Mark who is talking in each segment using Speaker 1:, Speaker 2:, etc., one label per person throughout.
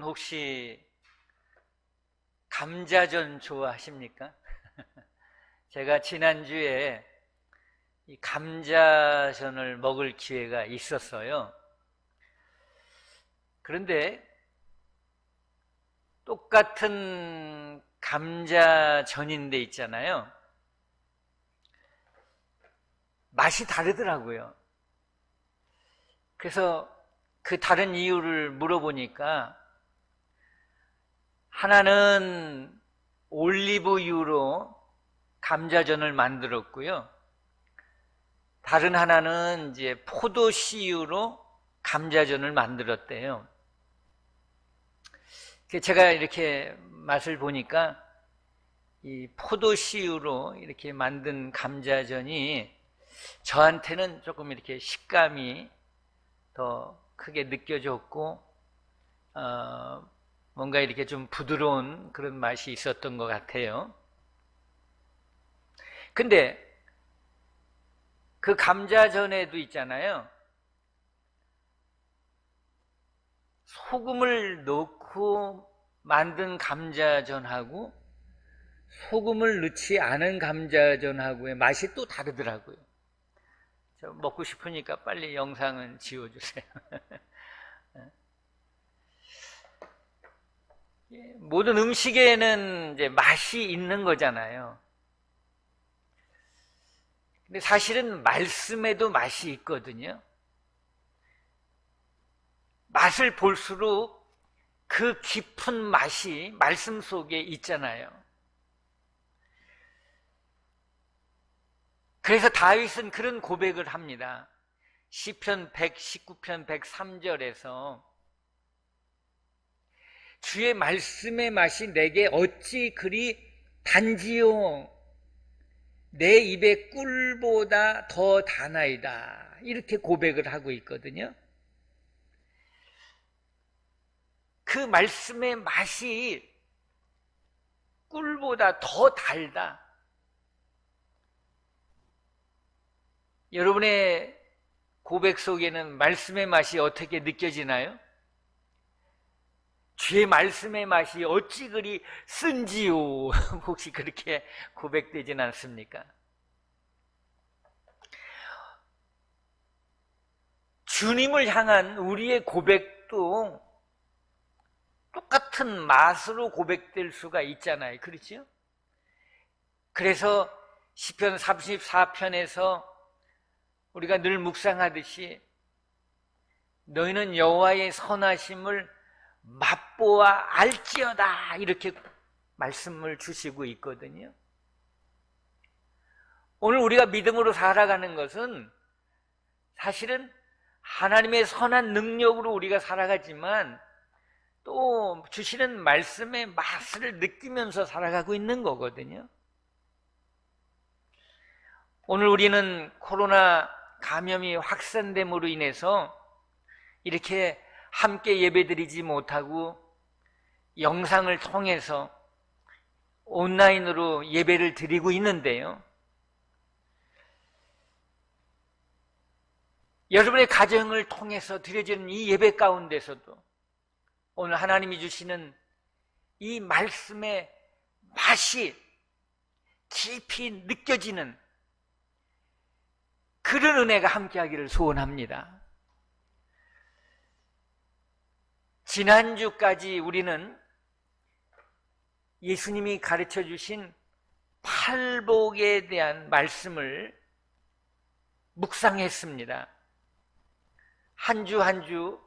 Speaker 1: 여러분 혹시 감자전 좋아하십니까? 제가 지난주에 이 감자전을 먹을 기회가 있었어요. 그런데 똑같은 감자전인데 있잖아요. 맛이 다르더라고요. 그래서 그 다른 이유를 물어보니까 하나는 올리브유로 감자전을 만들었고요. 다른 하나는 이제 포도씨유로 감자전을 만들었대요. 제가 이렇게 맛을 보니까 이 포도씨유로 이렇게 만든 감자전이 저한테는 조금 이렇게 식감이 더 크게 느껴졌고, 뭔가 이렇게 좀 부드러운 그런 맛이 있었던 것 같아요. 근데 그 감자전에도 있잖아요. 소금을 넣고 만든 감자전하고 소금을 넣지 않은 감자전하고의 맛이 또 다르더라고요. 저 먹고 싶으니까 빨리 영상은 지워주세요. 모든 음식에는 이제 맛이 있는 거잖아요. 근데 사실은 말씀에도 맛이 있거든요. 맛을 볼수록 그 깊은 맛이 말씀 속에 있잖아요. 그래서 다윗은 그런 고백을 합니다. 시편 119편 103절에서 주의 말씀의 맛이 내게 어찌 그리 단지요 내 입의 꿀보다 더 다나이다, 이렇게 고백을 하고 있거든요. 그 말씀의 맛이 꿀보다 더 달다. 여러분의 고백 속에는 말씀의 맛이 어떻게 느껴지나요? 주의 말씀의 맛이 어찌 그리 쓴지요. 혹시 그렇게 고백되진 않습니까? 주님을 향한 우리의 고백도 똑같은 맛으로 고백될 수가 있잖아요. 그렇죠? 그래서 시편 34편에서 우리가 늘 묵상하듯이 너희는 여호와의 선하심을 맛보아 알지어다, 이렇게 말씀을 주시고 있거든요. 오늘 우리가 믿음으로 살아가는 것은 사실은 하나님의 선한 능력으로 우리가 살아가지만 또 주시는 말씀의 맛을 느끼면서 살아가고 있는 거거든요. 오늘 우리는 코로나 감염이 확산됨으로 인해서 이렇게 함께 예배드리지 못하고 영상을 통해서 온라인으로 예배를 드리고 있는데요. 여러분의 가정을 통해서 드려지는 이 예배 가운데서도 오늘 하나님이 주시는 이 말씀의 맛이 깊이 느껴지는 그런 은혜가 함께하기를 소원합니다. 지난주까지 우리는 예수님이 가르쳐 주신 팔복에 대한 말씀을 묵상했습니다. 한 주 한 주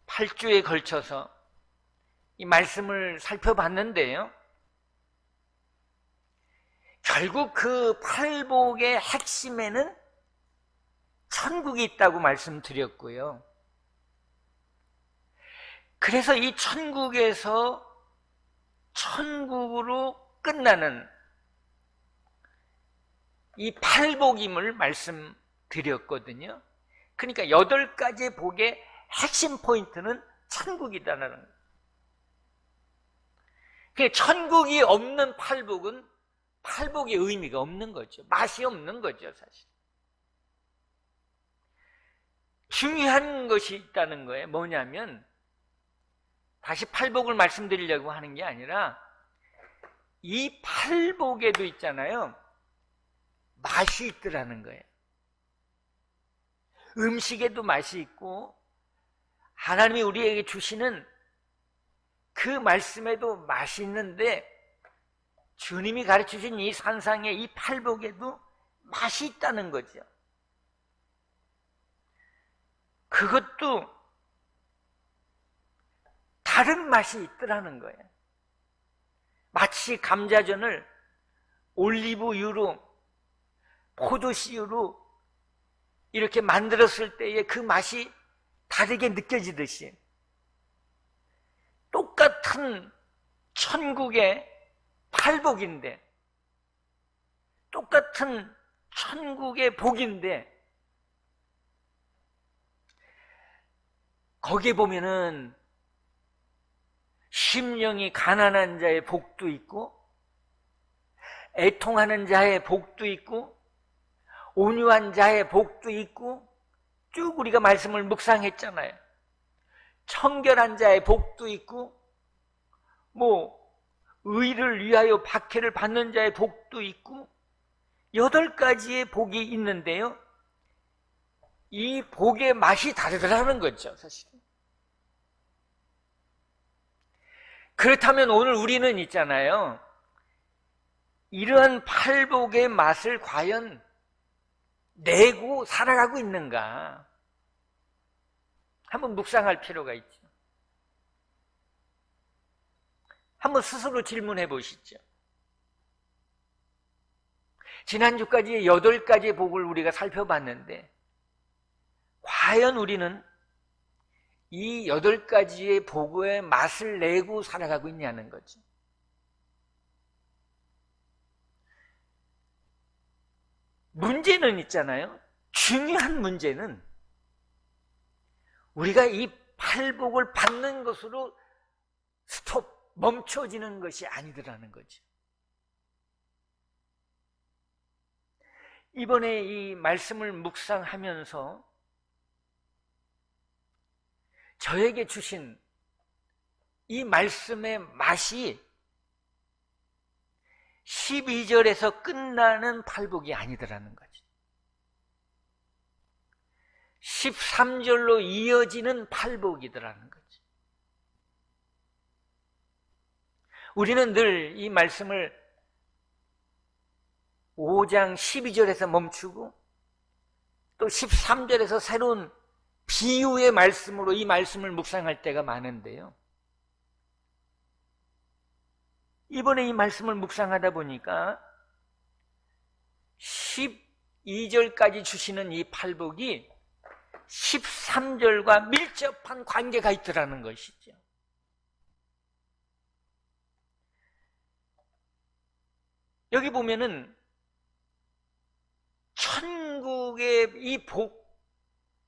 Speaker 1: 8주에 걸쳐서 이 말씀을 살펴봤는데요. 결국 그 팔복의 핵심에는 천국이 있다고 말씀드렸고요. 그래서 이 천국에서 천국으로 끝나는 이 팔복임을 말씀드렸거든요. 그러니까 8가지 복의 핵심 포인트는 천국이다라는 거예요. 그러니까 천국이 없는 팔복은 팔복의 의미가 없는 거죠. 맛이 없는 거죠, 사실. 중요한 것이 있다는 거예요. 뭐냐면 다시 팔복을 말씀드리려고 하는 게 아니라 이 팔복에도 있잖아요, 맛이 있더라는 거예요. 음식에도 맛이 있고 하나님이 우리에게 주시는 그 말씀에도 맛이 있는데, 주님이 가르쳐주신 이 산상의 이 팔복에도 맛이 있다는 거죠. 그것도 다른 맛이 있더라는 거예요. 마치 감자전을 올리브유로, 포도씨유로 이렇게 만들었을 때의 그 맛이 다르게 느껴지듯이, 똑같은 천국의 팔복인데, 똑같은 천국의 복인데, 거기에 보면은 심령이 가난한 자의 복도 있고, 애통하는 자의 복도 있고, 온유한 자의 복도 있고, 쭉 우리가 말씀을 묵상했잖아요. 청결한 자의 복도 있고, 의를 위하여 박해를 받는 자의 복도 있고, 8가지의 복이 있는데요, 이 복의 맛이 다르더라는 거죠, 사실은. 그렇다면 오늘 우리는 있잖아요, 이러한 팔복의 맛을 과연 내고 살아가고 있는가, 한번 묵상할 필요가 있죠. 한번 스스로 질문해 보시죠. 지난주까지 8가지의 복을 우리가 살펴봤는데, 과연 우리는 이 8가지의 복의 맛을 내고 살아가고 있냐는 거죠. 문제는 있잖아요, 중요한 문제는 우리가 이 팔복을 받는 것으로 멈춰지는 것이 아니더라는 거죠. 이번에 이 말씀을 묵상하면서 저에게 주신 이 말씀의 맛이 12절에서 끝나는 팔복이 아니더라는 거죠. 13절로 이어지는 팔복이더라는 거죠. 우리는 늘 이 말씀을 5장 12절에서 멈추고, 또 13절에서 새로운 비유의 말씀으로 이 말씀을 묵상할 때가 많은데요, 이번에 이 말씀을 묵상하다 보니까 12절까지 주시는 이 팔복이 13절과 밀접한 관계가 있더라는 것이죠. 여기 보면은 천국의 이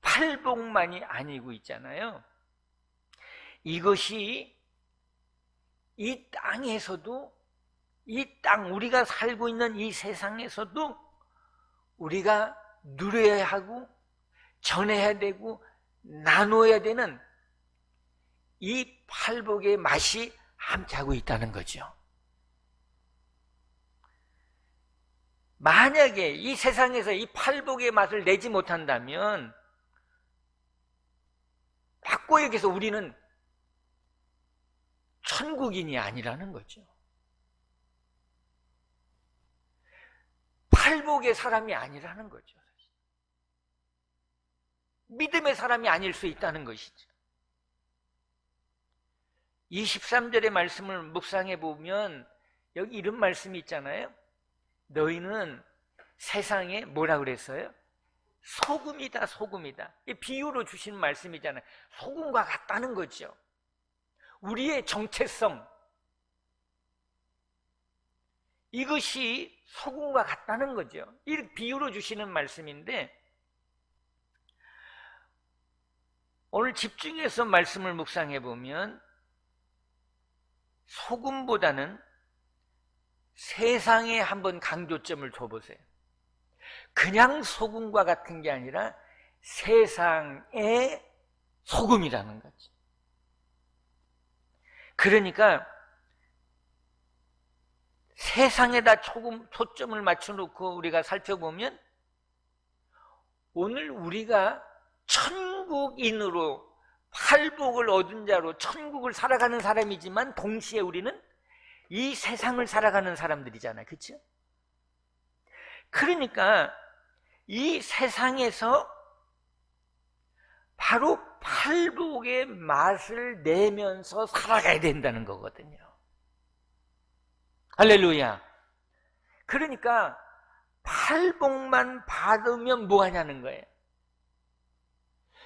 Speaker 1: 팔복만이 아니고 있잖아요, 이것이 이 땅에서도, 우리가 살고 있는 이 세상에서도 우리가 누려야 하고 전해야 되고 나눠야 되는 이 팔복의 맛이 함께하고 있다는 거죠. 만약에 이 세상에서 이 팔복의 맛을 내지 못한다면, 바꿔 얘기해서 우리는 천국인이 아니라는 거죠. 팔복의 사람이 아니라는 거죠. 믿음의 사람이 아닐 수 있다는 것이죠. 23절의 말씀을 묵상해 보면 여기 이런 말씀이 있잖아요. 너희는 세상에 뭐라 그랬어요? 소금이다, 소금이다. 이 비유로 주신 말씀이잖아요. 소금과 같다는 거죠. 우리의 정체성, 이것이 소금과 같다는 거죠. 이 비유로 주시는 말씀인데, 오늘 집중해서 말씀을 묵상해 보면 소금보다는 세상에 한번 강조점을 줘보세요. 그냥 소금과 같은 게 아니라 세상의 소금이라는 거죠. 그러니까 세상에다 조금 초점을 맞춰놓고 우리가 살펴보면 오늘 우리가 천국인으로 팔복을 얻은 자로 천국을 살아가는 사람이지만 동시에 우리는 이 세상을 살아가는 사람들이잖아요. 그렇죠? 그러니까 이 세상에서 바로 팔복의 맛을 내면서 살아가야 된다는 거거든요. 할렐루야. 그러니까 팔복만 받으면 뭐하냐는 거예요.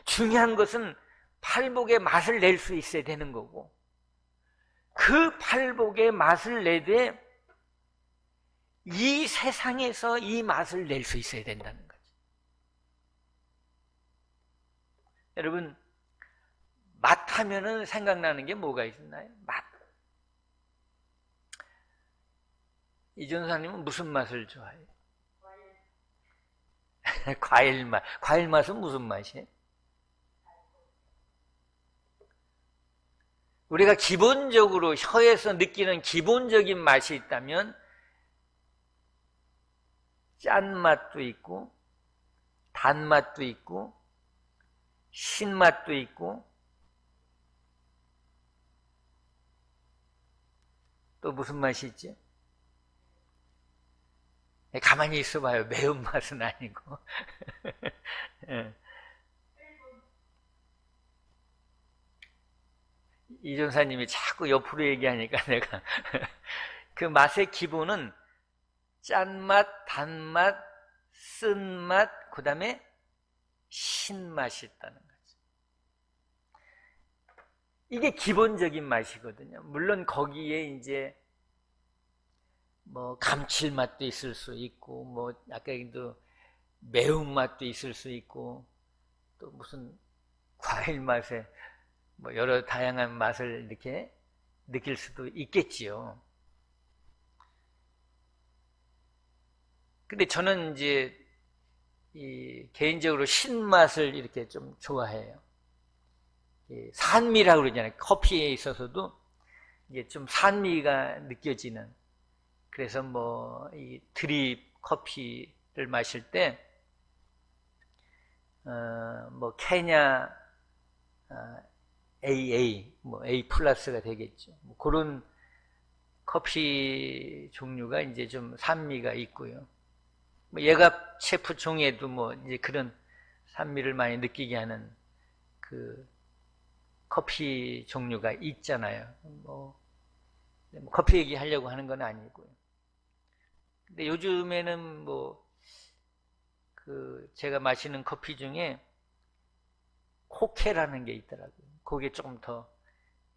Speaker 1: 중요한 것은 팔복의 맛을 낼 수 있어야 되는 거고, 그 팔복의 맛을 내되 이 세상에서 이 맛을 낼 수 있어야 된다는 거죠. 여러분, 맛 하면은 생각나는 게 뭐가 있나요? 맛. 이전사님은 무슨 맛을 좋아해요? 과일 맛. 과일 맛은 무슨 맛이에요? 우리가 기본적으로 혀에서 느끼는 기본적인 맛이 있다면 짠맛도 있고 단맛도 있고 신맛도 있고 또 무슨 맛이 있지? 가만히 있어봐요. 매운맛은 아니고 이전사님이 자꾸 옆으로 얘기하니까 내가 그 맛의 기본은 짠맛, 단맛, 쓴맛, 그 다음에 신맛이 있다는 거죠. 이게 기본적인 맛이거든요. 물론 거기에 이제 뭐 감칠맛도 있을 수 있고, 뭐 아까 얘기도 매운맛도 있을 수 있고, 또 무슨 과일 맛에 뭐 여러 다양한 맛을 이렇게 느낄 수도 있겠지요. 근데 저는 이제 개인적으로 신맛을 이렇게 좀 좋아해요. 산미라고 그러잖아요. 커피에 있어서도 이게 좀 산미가 느껴지는. 그래서 뭐 이 드립 커피를 마실 때 뭐 케냐 AA, 뭐 A 플러스가 되겠죠. 뭐 그런 커피 종류가 이제 좀 산미가 있고요. 뭐 예갑 셰프 종에도 뭐 이제 그런 산미를 많이 느끼게 하는 그 커피 종류가 있잖아요. 뭐 커피 얘기하려고 하는 건 아니고요. 근데 요즘에는 뭐 그 제가 마시는 커피 중에 코케라는 게 있더라고요. 그게 조금 더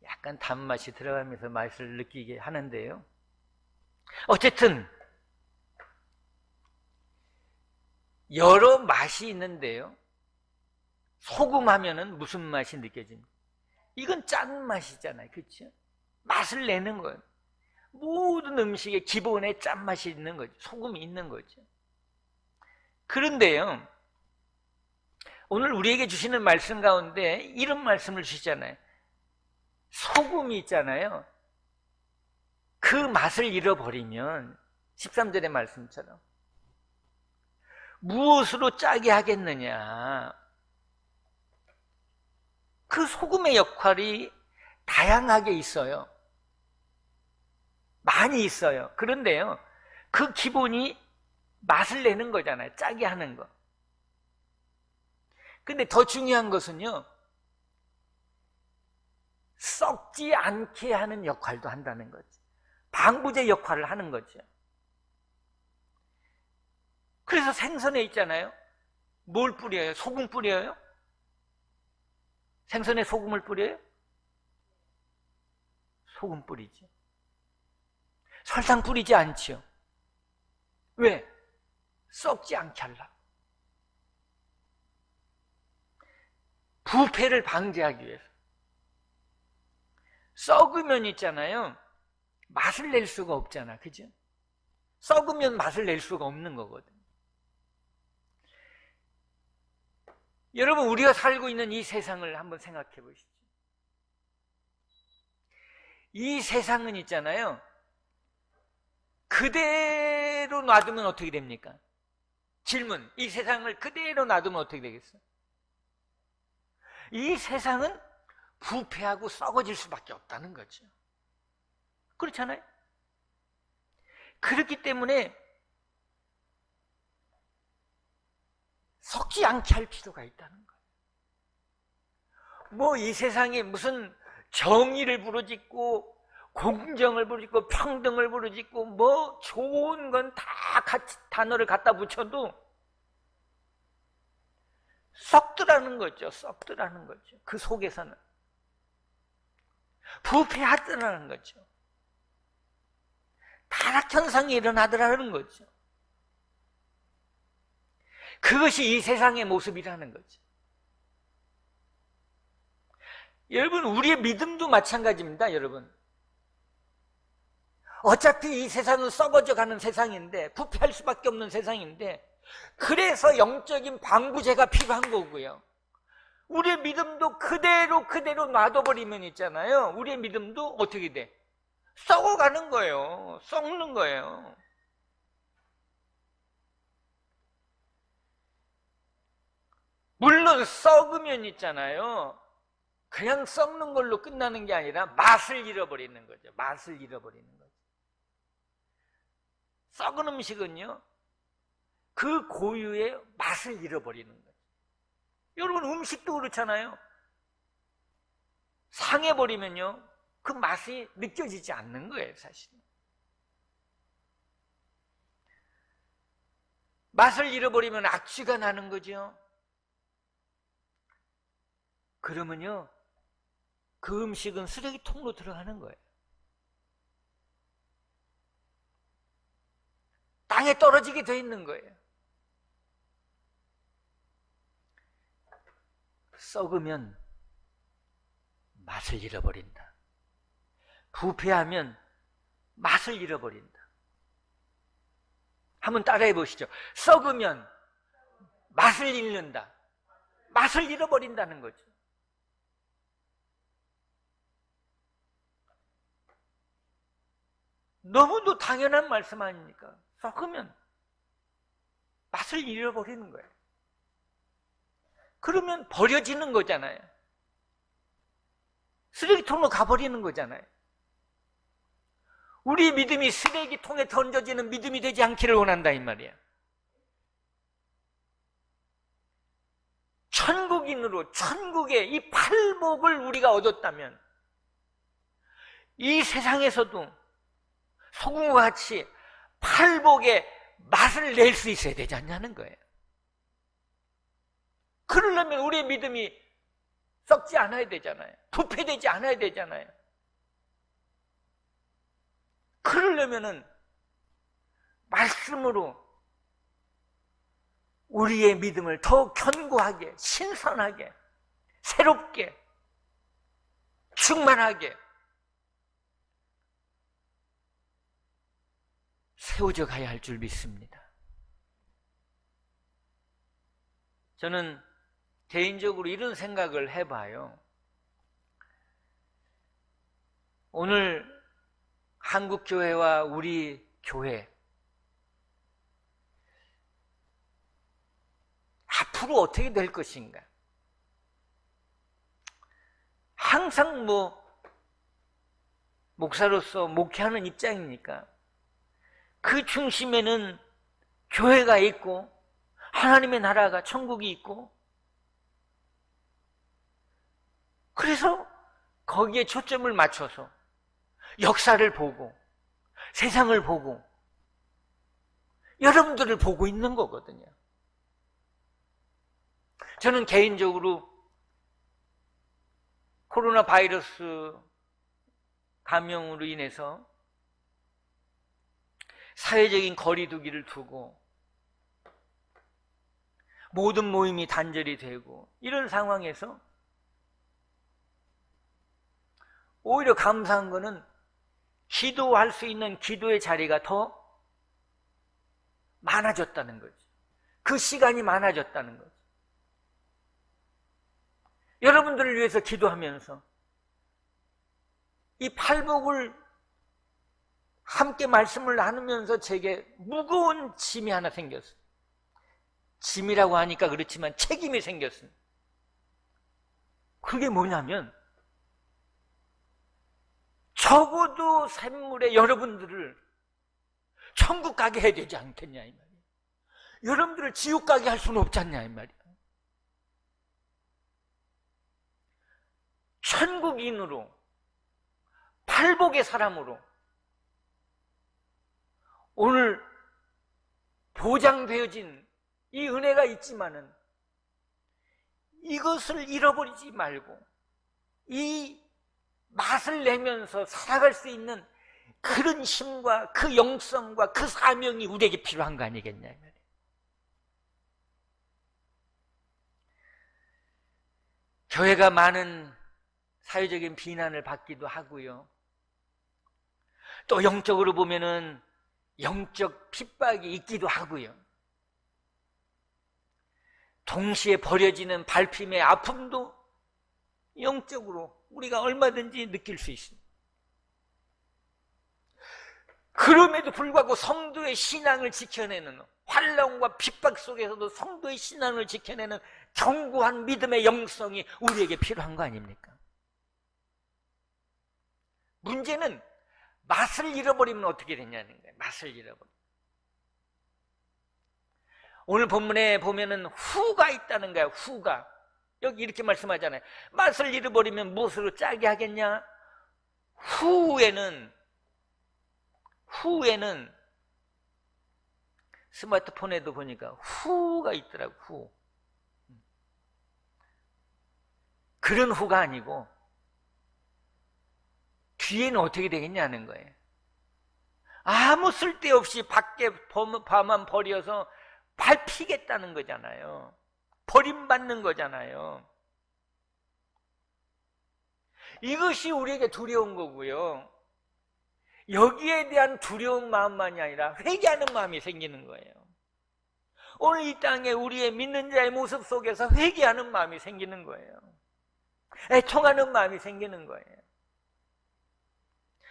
Speaker 1: 약간 단맛이 들어가면서 맛을 느끼게 하는데요. 어쨌든 여러 맛이 있는데요. 소금 하면은 무슨 맛이 느껴집니까? 이건 짠 맛이잖아요. 그렇죠? 맛을 내는 거예요. 모든 음식에 기본에 짠맛이 있는 거죠. 소금이 있는 거죠. 그런데요, 오늘 우리에게 주시는 말씀 가운데 이런 말씀을 주시잖아요. 소금이 있잖아요. 그 맛을 잃어버리면 13절의 말씀처럼 무엇으로 짜게 하겠느냐. 그 소금의 역할이 다양하게 있어요. 많이 있어요. 그런데요, 그 기본이 맛을 내는 거잖아요. 짜게 하는 거. 근데 더 중요한 것은요, 썩지 않게 하는 역할도 한다는 거죠. 방부제 역할을 하는 거죠. 그래서 생선에 있잖아요. 뭘 뿌려요? 소금 뿌려요? 생선에 소금을 뿌려요? 소금 뿌리죠. 설탕 뿌리지 않죠. 왜? 썩지 않게 하려고. 부패를 방지하기 위해서. 썩으면 있잖아요, 맛을 낼 수가 없잖아. 그죠? 썩으면 맛을 낼 수가 없는 거거든. 여러분, 우리가 살고 있는 이 세상을 한번 생각해 보시죠. 이 세상은 있잖아요. 그대로 놔두면 어떻게 됩니까? 질문. 이 세상을 그대로 놔두면 어떻게 되겠어요? 이 세상은 부패하고 썩어질 수밖에 없다는 거죠. 그렇잖아요? 그렇기 때문에 썩지 않게 할 필요가 있다는 거예요. 뭐 이 세상에 무슨 정의를 부르짖고 공정을 부르짖고 평등을 부르짖고 뭐 좋은 건 다 같이 단어를 갖다 붙여도 썩더라는 거죠. 썩더라는 거죠. 그 속에서는 부패하더라는 거죠. 타락현상이 일어나더라는 거죠. 그것이 이 세상의 모습이라는 거죠. 여러분, 우리의 믿음도 마찬가지입니다. 여러분, 어차피 이 세상은 썩어져 가는 세상인데, 부패할 수밖에 없는 세상인데, 그래서 영적인 방부제가 필요한 거고요. 우리의 믿음도 그대로 놔둬버리면 있잖아요. 우리의 믿음도 어떻게 돼? 썩어가는 거예요. 썩는 거예요. 물론 썩으면 있잖아요. 그냥 썩는 걸로 끝나는 게 아니라 맛을 잃어버리는 거죠. 맛을 잃어버리는 거죠. 썩은 음식은요, 그 고유의 맛을 잃어버리는 거죠. 여러분, 음식도 그렇잖아요. 상해버리면요, 그 맛이 느껴지지 않는 거예요, 사실. 맛을 잃어버리면 악취가 나는 거죠. 그러면요, 그 음식은 쓰레기통으로 들어가는 거예요. 땅에 떨어지게 돼 있는 거예요. 썩으면 맛을 잃어버린다. 부패하면 맛을 잃어버린다. 한번 따라해 보시죠. 썩으면 맛을 잃는다. 맛을 잃어버린다는 거죠. 너무도 당연한 말씀 아닙니까? 썩으면 맛을 잃어버리는 거예요. 그러면 버려지는 거잖아요. 쓰레기통으로 가버리는 거잖아요. 우리 믿음이 쓰레기통에 던져지는 믿음이 되지 않기를 원한다 이 말이에요. 천국인으로 천국의 이 팔복을 우리가 얻었다면 이 세상에서도 소금과 같이 팔복의 맛을 낼 수 있어야 되지 않냐는 거예요. 그러려면 우리의 믿음이 썩지 않아야 되잖아요. 부패되지 않아야 되잖아요. 그러려면은 말씀으로 우리의 믿음을 더욱 견고하게, 신선하게, 새롭게, 충만하게 세워져 가야 할 줄 믿습니다. 저는 개인적으로 이런 생각을 해봐요. 오늘 한국교회와 우리 교회 앞으로 어떻게 될 것인가? 항상 목사로서 목회하는 입장이니까 그 중심에는 교회가 있고 하나님의 나라가 천국이 있고 그래서 거기에 초점을 맞춰서 역사를 보고 세상을 보고 여러분들을 보고 있는 거거든요. 저는 개인적으로 코로나 바이러스 감염으로 인해서 사회적인 거리두기를 두고 모든 모임이 단절이 되고 이런 상황에서 오히려 감사한 거는 기도할 수 있는 기도의 자리가 더 많아졌다는 거죠. 그 시간이 많아졌다는 거죠. 여러분들을 위해서 기도하면서 이 팔복을 함께 말씀을 나누면서 제게 무거운 짐이 하나 생겼어요. 짐이라고 하니까 그렇지만 책임이 생겼어요. 그게 뭐냐면 적어도 샘물에 여러분들을 천국 가게 해야 되지 않겠냐 이 말이에요. 여러분들을 지옥 가게 할 수는 없지 않냐 이 말이에요. 천국인으로 팔복의 사람으로 오늘 보장되어진 이 은혜가 있지만은 이것을 잃어버리지 말고 이 맛을 내면서 살아갈 수 있는 그런 힘과 그 영성과 그 사명이 우리에게 필요한 거 아니겠냐. 교회가 많은 사회적인 비난을 받기도 하고요. 또 영적으로 보면은 영적 핍박이 있기도 하고요. 동시에 버려지는 발핌의 아픔도 영적으로 우리가 얼마든지 느낄 수 있습니다. 그럼에도 불구하고 성도의 신앙을 지켜내는, 환난과 핍박 속에서도 성도의 신앙을 지켜내는 견고한 믿음의 영성이 우리에게 필요한 거 아닙니까? 문제는 맛을 잃어버리면 어떻게 되냐는 거예요. 맛을 잃어버리면. 오늘 본문에 보면은 후가 있다는 거예요. 후가. 여기 이렇게 말씀하잖아요. 맛을 잃어버리면 무엇으로 짜게 하겠냐? 후에는 스마트폰에도 보니까 후가 있더라고. 후. 그런 후가 아니고 뒤에는 어떻게 되겠냐는 거예요. 아무 쓸데없이 밖에 밤만 버려서 밟히겠다는 거잖아요. 버림받는 거잖아요. 이것이 우리에게 두려운 거고요. 여기에 대한 두려운 마음만이 아니라 회개하는 마음이 생기는 거예요. 오늘 이 땅에 우리의 믿는 자의 모습 속에서 회개하는 마음이 생기는 거예요. 애통하는 마음이 생기는 거예요.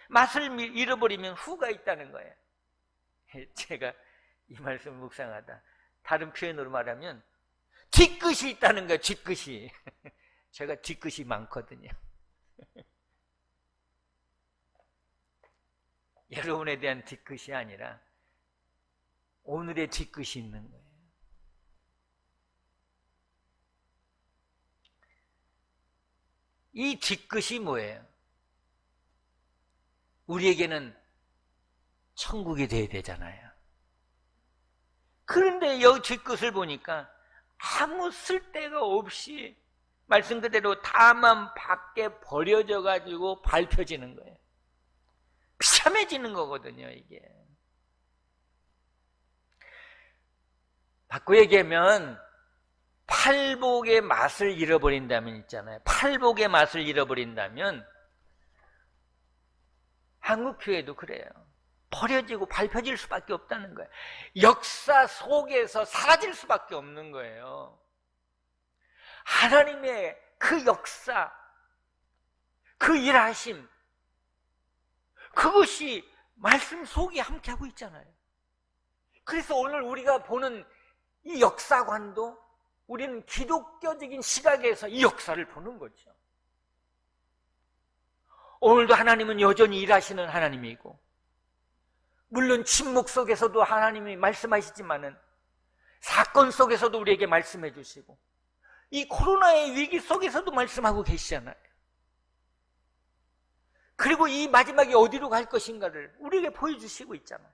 Speaker 1: 맛을 잃어버리면 후가 있다는 거예요. 제가 이 말씀을 묵상하다 다른 표현으로 말하면 뒤끝이 있다는 거예요. 뒤끝이. 제가 뒤끝이 많거든요. 여러분에 대한 뒤끝이 아니라 오늘의 뒤끝이 있는 거예요. 이 뒤끝이 뭐예요? 우리에게는 천국이 돼야 되잖아요. 그런데 여기 뒤끝을 보니까 아무 쓸데가 없이 말씀 그대로 다만 밖에 버려져 가지고 밟혀지는 거예요. 비참해지는 거거든요, 이게. 바꿔 얘기하면 팔복의 맛을 잃어버린다면 있잖아요. 팔복의 맛을 잃어버린다면 한국교회도 그래요. 버려지고 밟혀질 수밖에 없다는 거예요. 역사 속에서 사라질 수밖에 없는 거예요. 하나님의 그 역사, 그 일하심, 그것이 말씀 속에 함께하고 있잖아요. 그래서 오늘 우리가 보는 이 역사관도 우리는 기독교적인 시각에서 이 역사를 보는 거죠. 오늘도 하나님은 여전히 일하시는 하나님이고, 물론 침묵 속에서도 하나님이 말씀하시지만은 사건 속에서도 우리에게 말씀해 주시고, 이 코로나의 위기 속에서도 말씀하고 계시잖아요. 그리고 이 마지막에 어디로 갈 것인가를 우리에게 보여주시고 있잖아요.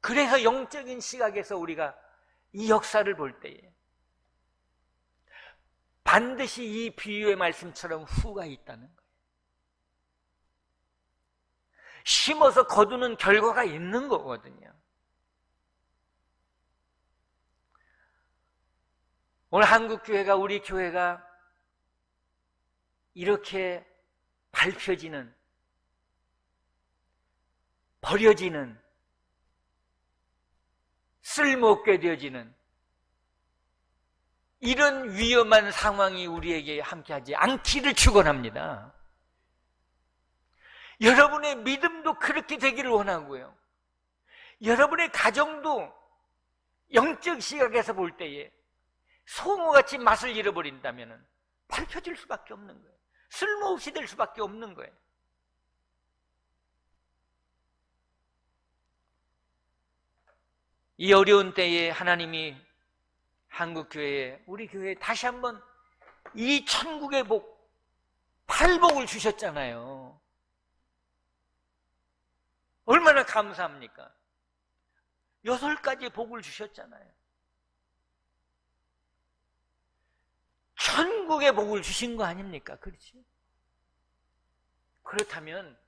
Speaker 1: 그래서 영적인 시각에서 우리가 이 역사를 볼 때에 반드시 이 비유의 말씀처럼 후가 있다는 거예요. 심어서 거두는 결과가 있는 거거든요. 오늘 한국교회가, 우리 교회가 이렇게 밟혀지는, 버려지는, 쓸모없게 되어지는 이런 위험한 상황이 우리에게 함께하지 않기를 축원합니다. 여러분의 믿음도 그렇게 되기를 원하고요. 여러분의 가정도 영적 시각에서 볼 때에 송어같이 맛을 잃어버린다면 밟혀질 수밖에 없는 거예요. 쓸모없이 될 수밖에 없는 거예요. 이 어려운 때에 하나님이 한국교회에, 우리 교회에 다시 한번 이 천국의 복, 팔복을 주셨잖아요. 얼마나 감사합니까? 6가지 복을 주셨잖아요. 천국의 복을 주신 거 아닙니까? 그렇지? 그렇다면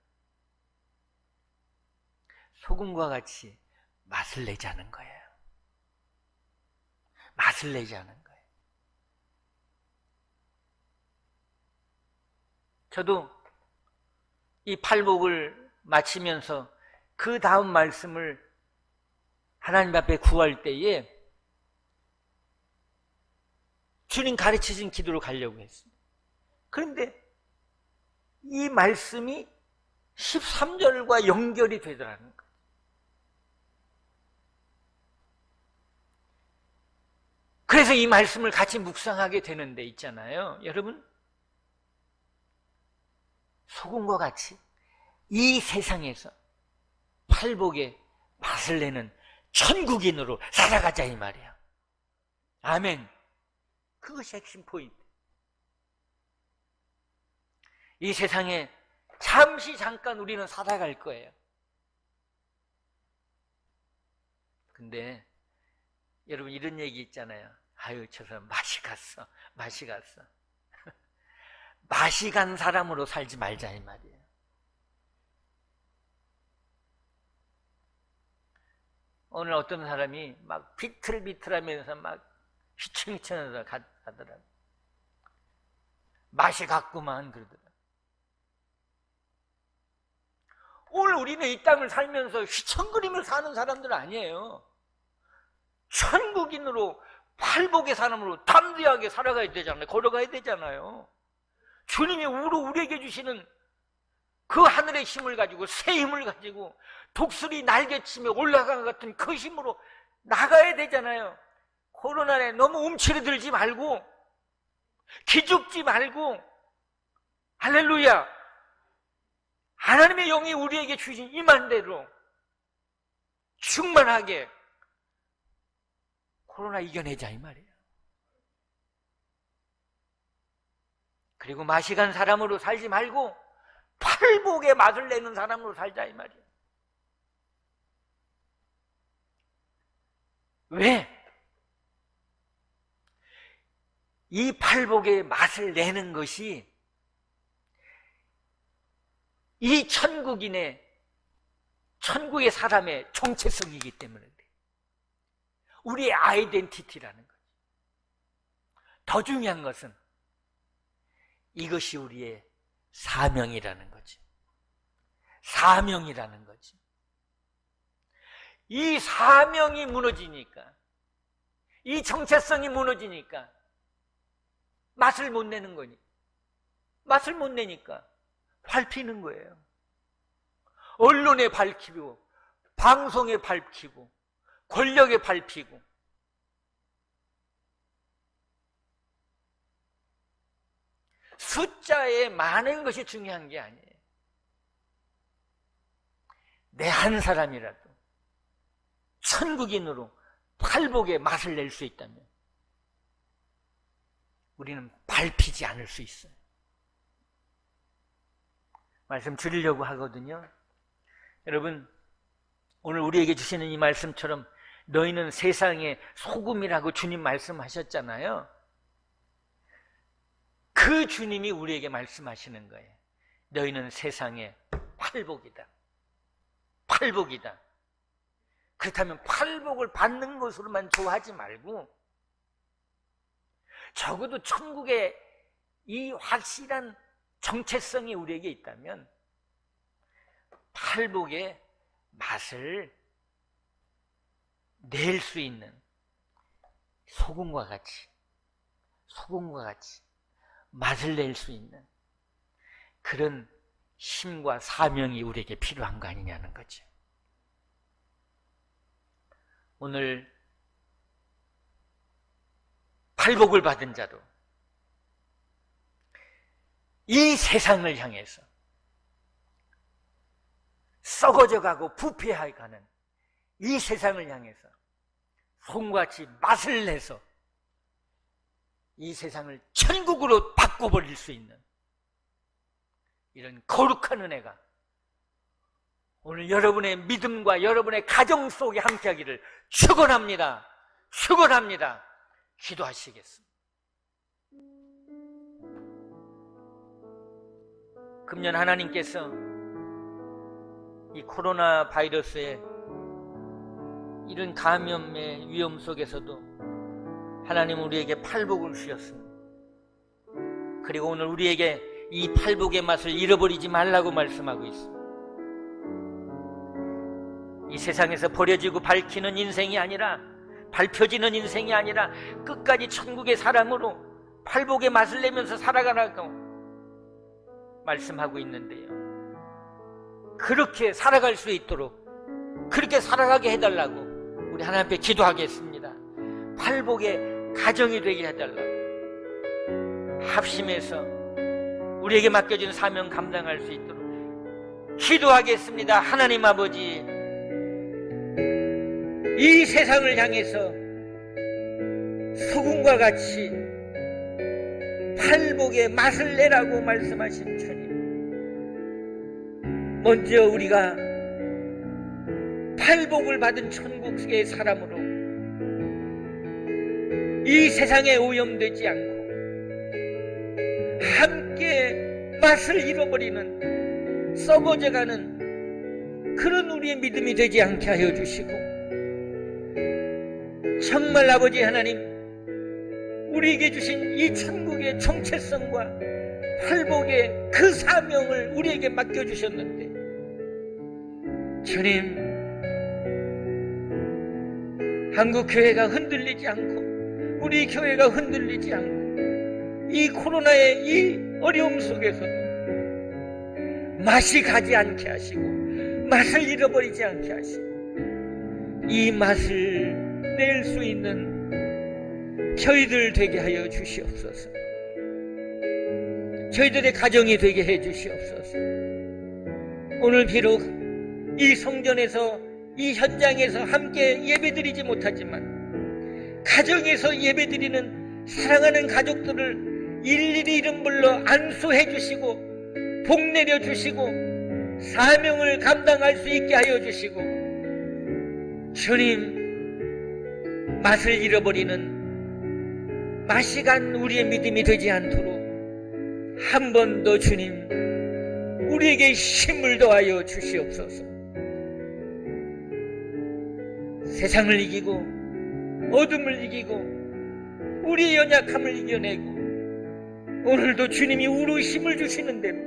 Speaker 1: 소금과 같이 맛을 내자는 거예요. 맛을 내자는 거예요. 저도 이 팔복을 마치면서 그 다음 말씀을 하나님 앞에 구할 때에 주님 가르치신 기도로 가려고 했습니다. 그런데 이 말씀이 13절과 연결이 되더라는 거예요. 그래서 이 말씀을 같이 묵상하게 되는데 있잖아요. 여러분, 소금과 같이 이 세상에서 팔복의 맛을 내는 천국인으로 살아가자 이 말이야. 아멘. 그것이 핵심 포인트. 이 세상에 잠깐 우리는 살아갈 거예요. 근데 여러분 이런 얘기 있잖아요. 아유, 저 사람 맛이 갔어. 맛이 갔어. 맛이 간 사람으로 살지 말자 이 말이에요. 오늘 어떤 사람이 막 비틀비틀하면서 막 휘청휘청하다 가더라고요. 맛이 갔구만 그러더라고요. 오늘 우리는 이 땅을 살면서 휘청거리며 사는 사람들 아니에요. 천국인으로 팔복의 사람으로 담대하게 살아가야 되잖아요. 걸어가야 되잖아요. 주님이 우리에게 주시는 그 하늘의 힘을 가지고, 새 힘을 가지고 독수리 날개치며 올라간 것 같은 그 힘으로 나가야 되잖아요. 코로나에 너무 움츠러들지 말고, 기죽지 말고, 할렐루야, 하나님의 영이 우리에게 주신 임한대로 충만하게 코로나 이겨내자 이 말이에요. 그리고 맛이 간 사람으로 살지 말고 팔복의 맛을 내는 사람으로 살자 이 말이에요. 왜? 이 팔복의 맛을 내는 것이 이 천국의 사람의 정체성이기 때문에 그래요. 우리의 아이덴티티라는 거죠. 더 중요한 것은 이것이 우리의 사명이라는 거죠. 사명이라는 거죠. 이 사명이 무너지니까, 이 정체성이 무너지니까 맛을 못 내는 거니. 맛을 못 내니까 밟히는 거예요. 언론에 밟히고, 방송에 밟히고, 권력에 밟히고. 숫자에 많은 것이 중요한 게 아니에요. 내 한 사람이라도 천국인으로 팔복의 맛을 낼 수 있다면 우리는 밟히지 않을 수 있어요. 말씀 드리려고 하거든요. 여러분, 오늘 우리에게 주시는 이 말씀처럼 너희는 세상의 소금이라고 주님 말씀하셨잖아요. 그 주님이 우리에게 말씀하시는 거예요. 너희는 세상의 팔복이다. 팔복이다. 그렇다면 팔복을 받는 것으로만 좋아하지 말고 적어도 천국의 이 확실한 정체성이 우리에게 있다면 팔복의 맛을 낼 수 있는 소금과 같이 소금과 같이 맛을 낼 수 있는 그런 힘과 사명이 우리에게 필요한 거 아니냐는 거죠. 오늘 팔복을 받은 자로 이 세상을 향해서 썩어져가고 부패해가는 이 세상을 향해서 손같이 맛을 내서 이 세상을 천국으로 바꿔버릴 수 있는 이런 거룩한 은혜가 오늘 여러분의 믿음과 여러분의 가정 속에 함께하기를 축원합니다. 축원합니다. 기도하시겠습니다. 금년 하나님께서 이 코로나 바이러스의 이런 감염의 위험 속에서도 하나님 우리에게 팔복을 주셨습니다. 그리고 오늘 우리에게 이 팔복의 맛을 잃어버리지 말라고 말씀하고 있습니다. 이 세상에서 버려지고 밝히는 인생이 아니라, 밝혀지는 인생이 아니라 끝까지 천국의 사람으로 팔복의 맛을 내면서 살아가라고 말씀하고 있는데요, 그렇게 살아갈 수 있도록 그렇게 살아가게 해달라고 우리 하나님 앞에 기도하겠습니다. 팔복의 가정이 되게 해달라고 합심해서 우리에게 맡겨진 사명 감당할 수 있도록 기도하겠습니다. 하나님 아버지, 이 세상을 향해서 소금과 같이 팔복의 맛을 내라고 말씀하신 주님, 먼저 우리가 팔복을 받은 천국의 사람으로 이 세상에 오염되지 않고 함께 맛을 잃어버리는, 썩어져가는 그런 우리의 믿음이 되지 않게 하여 주시고, 정말 아버지 하나님, 우리에게 주신 이 천국의 정체성과 팔복의 그 사명을 우리에게 맡겨주셨는데, 주님, 한국교회가 흔들리지 않고 우리 교회가 흔들리지 않고 이 코로나의 이 어려움 속에서도 맛이 가지 않게 하시고 맛을 잃어버리지 않게 하시고 이 맛을 낼 수 있는 저희들 되게 하여 주시옵소서. 저희들의 가정이 되게 해 주시옵소서. 오늘 비록 이 성전에서, 이 현장에서 함께 예배드리지 못하지만 가정에서 예배드리는 사랑하는 가족들을 일일이 이름 불러 안수해 주시고 복 내려 주시고 사명을 감당할 수 있게 하여 주시고, 주님, 맛을 잃어버리는 맛이 간 우리의 믿음이 되지 않도록 한 번 더 주님, 우리에게 힘을 더하여 주시옵소서. 세상을 이기고 어둠을 이기고 우리의 연약함을 이겨내고 오늘도 주님이 우리 힘을 주시는 대로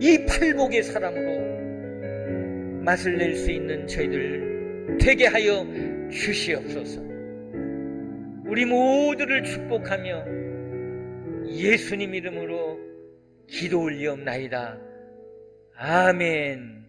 Speaker 1: 이 팔복의 사람으로 맛을 낼 수 있는 저희들 되게 하여 주시옵소서. 우리 모두를 축복하며 예수님 이름으로 기도 올리옵나이다. 아멘.